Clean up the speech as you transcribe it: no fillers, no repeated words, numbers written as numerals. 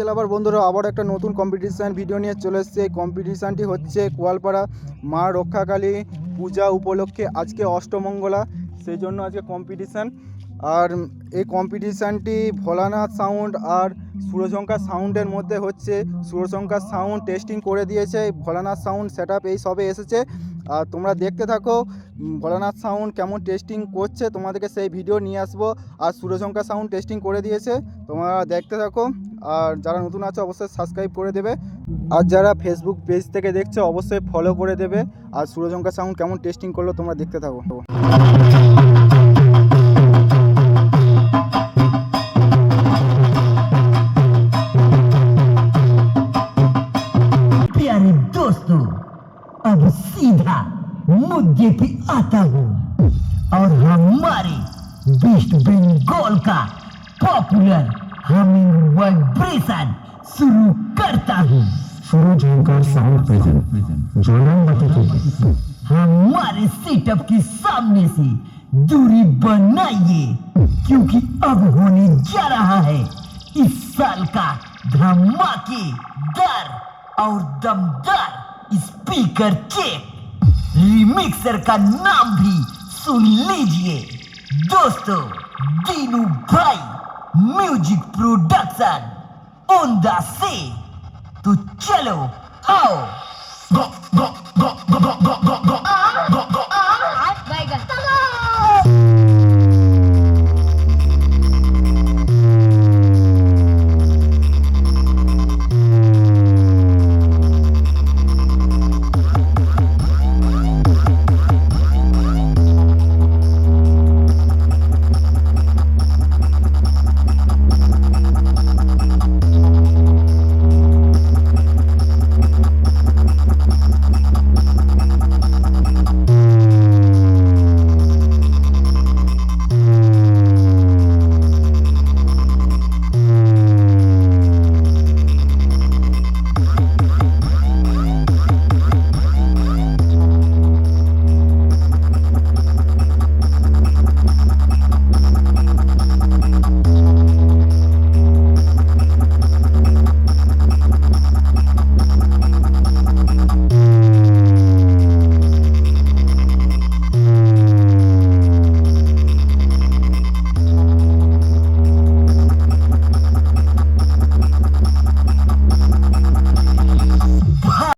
লাভার বন্ধুরা আবার একটা নতুন কম্পিটিশান ভিডিও নিয়ে চলে এসেছে। এই কম্পিটিশানটি হচ্ছে কোয়ালপাড়া মা রক্ষাকালী পূজা উপলক্ষে আজকে অষ্টমঙ্গলা, সেই জন্য আজকে কম্পিটিশান। আর এই কম্পিটিশানটি ভোলানাথ সাউন্ড আর সুরশঙ্কর সাউন্ডের মধ্যে হচ্ছে। সুরশঙ্কর সাউন্ড টেস্টিং করে দিয়েছে, ভোলানাথ সাউন্ড সেট আপ এই সবে এসেছে। আর তোমরা দেখতে থাকো ভোলানাথ সাউন্ড কেমন টেস্টিং করছে, তোমাদেরকে সেই ভিডিও নিয়ে আসবো। আর সুরশঙ্কর সাউন্ড টেস্টিং করে দিয়েছে, তোমরা দেখতে থাকো। আর যারা নতুন আছে অবশ্যই সাবস্ক্রাইব করে দেবে, আর যারা ফেসবুক পেজ থেকে দেখছো অবশ্যই ফলো করে দেবে। আর সুরশঙ্কর সাউন্ড কেমন টেস্টিং করলো তোমরা দেখতে থাকো। प्यारे दोस्तों, अब सीधा मुद्दे पे आता हूँ और हमारे वेस्ट बंगाल का पॉपुलर हमिंग वाइब्रेशन शुरू करता हूँ। सुरशंकर साउंड प्रेजेंट जॉर्डन बटेके हमारे सेटअप के सामने से दूरी बनाइए, क्योंकि अब होने जा रहा है इस साल का धमाकेदार और दमदार स्पीकर चेक। रिमिक्सर का नाम भी सुन लीजिए दोस्तों, दीनू भाई म्यूजिक प्रोडक्शन ऑन द से। तो चलो आओ गो गो गो गो गो गो गो